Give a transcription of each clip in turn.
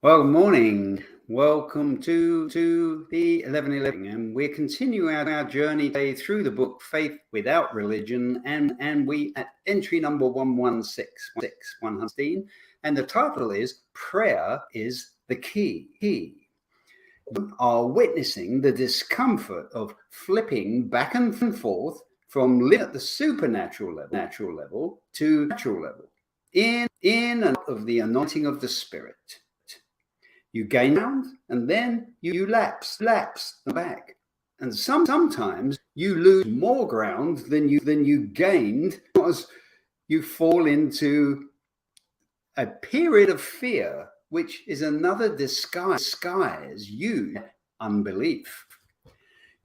Well, good morning. Welcome to the 11:11, and we're continuing our journey today through the book Faith Without Religion, and we at entry number 116, and the title is Prayer is the Key. We are witnessing the discomfort of flipping back and forth from living at the supernatural level to natural level, in and out of the anointing of the Spirit. You gain ground and then you lapse back. And sometimes you lose more ground than you gained because you fall into a period of fear, which is another disguise used unbelief.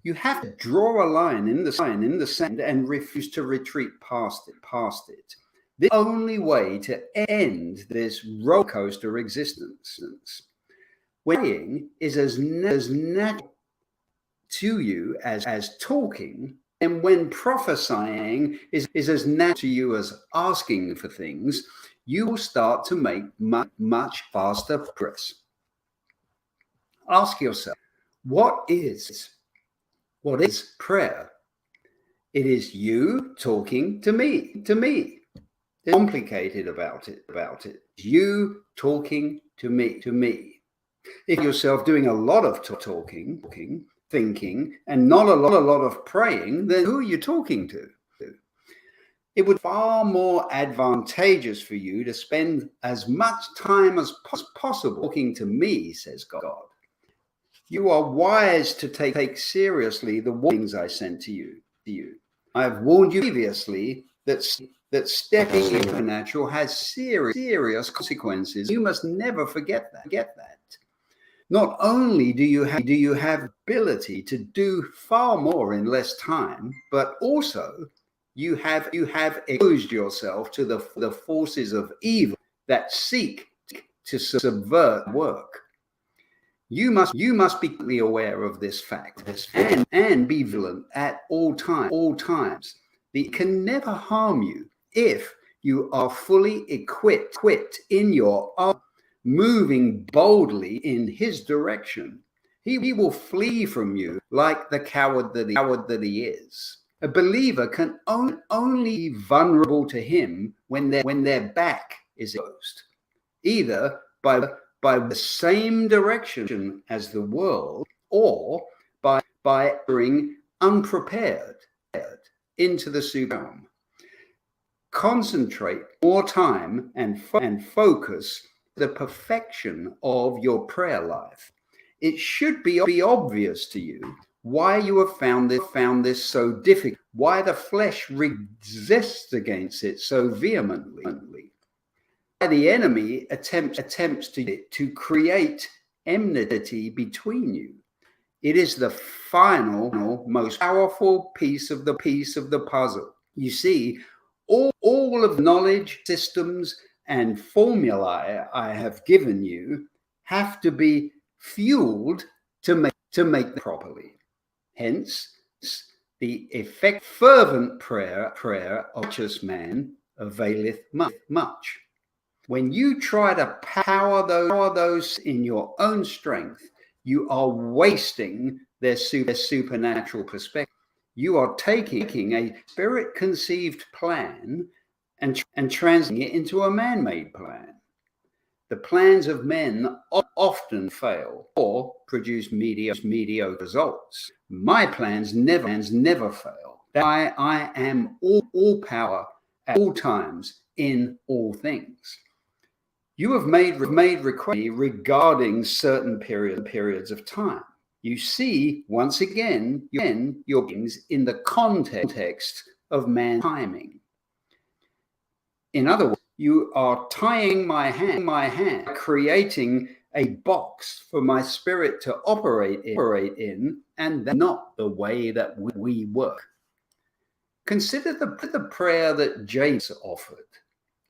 You have to draw a line in the sand and refuse to retreat past it. The only way to end this roller coaster existence. Praying is as natural to you as talking, and when prophesying is as natural to you as asking for things, you will start to make much faster progress. Ask yourself, what is prayer? It is you talking to me. There's complicated about it. You talking to me. If yourself doing a lot of talking, thinking, and not a lot of praying, then who are you talking to? It would be far more advantageous for you to spend as much time as possible talking to me, says God. You are wise to take seriously the warnings I sent to you. I have warned you previously that stepping into the supernatural has serious consequences. You must never forget that. Not only do you have ability to do far more in less time, but also you have exposed yourself to the forces of evil that seek to subvert work. You must be aware of this fact, and be vigilant at all times. It can never harm you if you are fully equipped in your armor, moving boldly in his direction. He will flee from you like the coward that he is. A believer can only be vulnerable to him when their back is exposed, either by the same direction as the world, or by entering unprepared into the super realm. Concentrate more time and focus the perfection of your prayer life. It should be obvious to you why you have found this so difficult, why the flesh resists against it so vehemently. Why the enemy attempts to create enmity between you. It is the final, most powerful piece of the puzzle. You see, all of the knowledge, systems, and formulae I have given you have to be fueled to make them properly. Hence, the effective fervent prayer of righteous man availeth much. When you try to power those in your own strength, you are wasting their supernatural perspective. You are taking a spirit-conceived plan and translating it into a man-made plan. The plans of men often fail or produce mediocre results. My plans never fail. I am all power at all times in all things. You have made requests regarding certain periods of time. You see, once again, your beings in the context of man's timing. In other words, you are tying my hand, creating a box for my spirit to operate in, and that's not the way that we work. Consider the prayer that Jabez offered.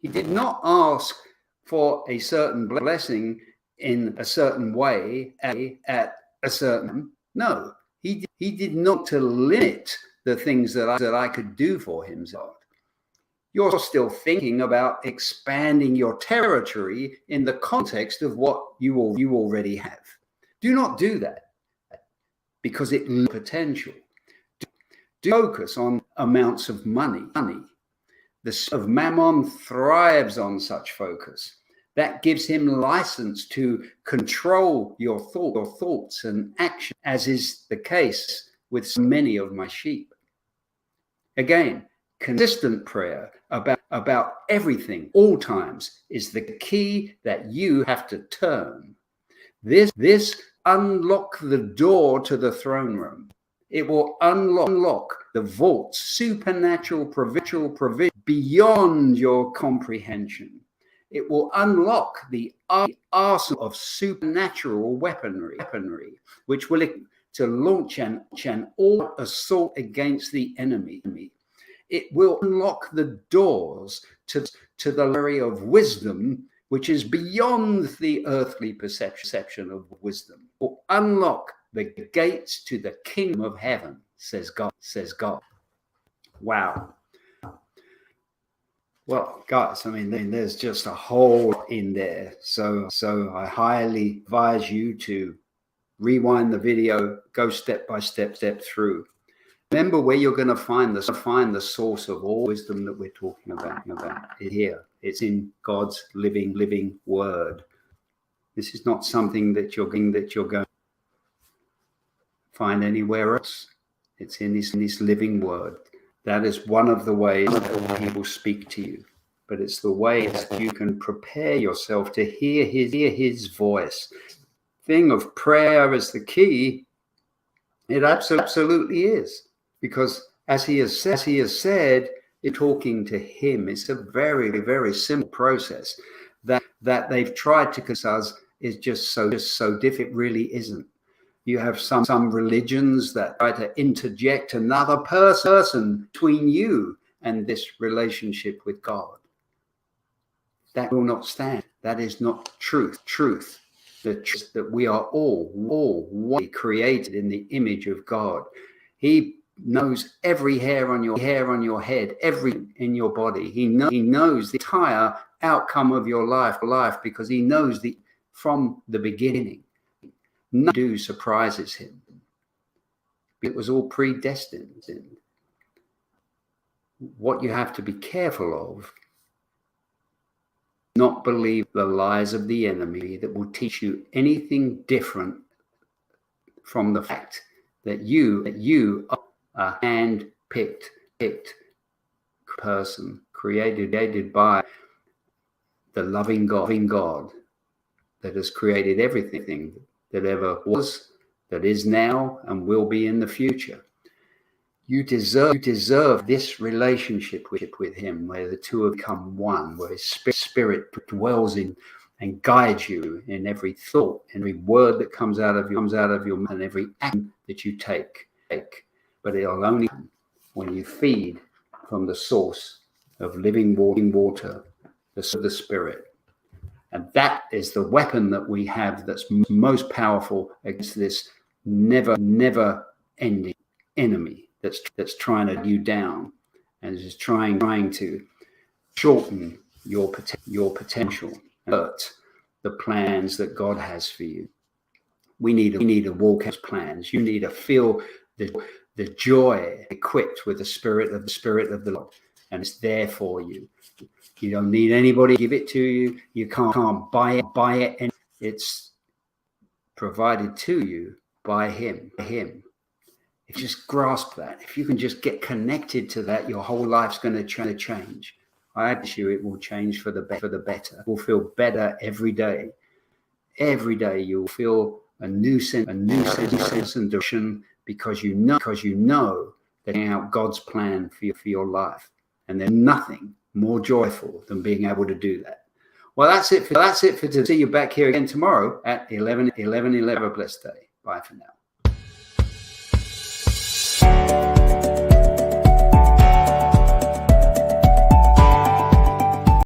He did not ask for a certain blessing in a certain way at a certain. No, he did not to limit the things that I could do for him. you're still thinking about expanding your territory in the context of what you already have. Do not do that, because it loses potential. Do focus on amounts of money. The son of Mammon thrives on such focus. That gives him license to control your thoughts and actions, as is the case with so many of my sheep. Again, consistent prayer about everything, all times, is the key that you have to turn. This unlock the door to the throne room. It will unlock the vault's supernatural provision beyond your comprehension. It will unlock the arsenal of supernatural weaponry, which will to launch an all assault against the enemy. It will unlock the doors to the area of wisdom, which is beyond the earthly perception of wisdom. It will unlock the gates to the kingdom of heaven, says God. Wow. Well, guys, I mean, there's just a whole in there. So I highly advise you to rewind the video, go step by step through. Remember where you're going to find the source of all wisdom that we're talking about here. It's in God's living word. This is not something that you're going to find anywhere else. It's in this living word. That is one of the ways that he will speak to you. But it's the way that you can prepare yourself to hear his voice. Thing of prayer is the key. It absolutely is. Because as he has said, in talking to him, it's a very, very simple process that they've tried to convince us is just so difficult. It really isn't. You have some religions that try to interject another person between you and this relationship with God. That will not stand. That is not truth. The truth that we are all created in the image of God. He knows every hair on your head, every in your body. He knows the entire outcome of your life because he knows from the beginning. Nothing surprises him. It was all predestined. What you have to be careful of, not believe the lies of the enemy that will teach you anything different from the fact that you are a hand-picked person created by the loving God that has created everything that ever was, that is now, and will be in the future. You deserve this relationship with him, where the two have become one, where his spirit dwells in and guides you in every thought, every word that comes out of your mouth, and every action that you take. But it'll only come when you feed from the source of living water, the Spirit. And that is the weapon that we have that's most powerful against this never ending enemy that's trying to you down and is trying to shorten your potential, hurt the plans that God has for you. We need to walk out plans. You need to feel the joy equipped with the spirit of the Lord, and it's there for you. You don't need anybody to give it to you. You can't buy it, and it's provided to you by him. If you just grasp that, if you can just get connected to that, your whole life's going to change. I assure you, it will change for the better. It will feel better every day. Every day you'll feel a new sense and direction, because you know that out God's plan for your life, and there's nothing more joyful than being able to do that. Well, that's it for today. See you back here again tomorrow at 11. Have a blessed day. Bye for now.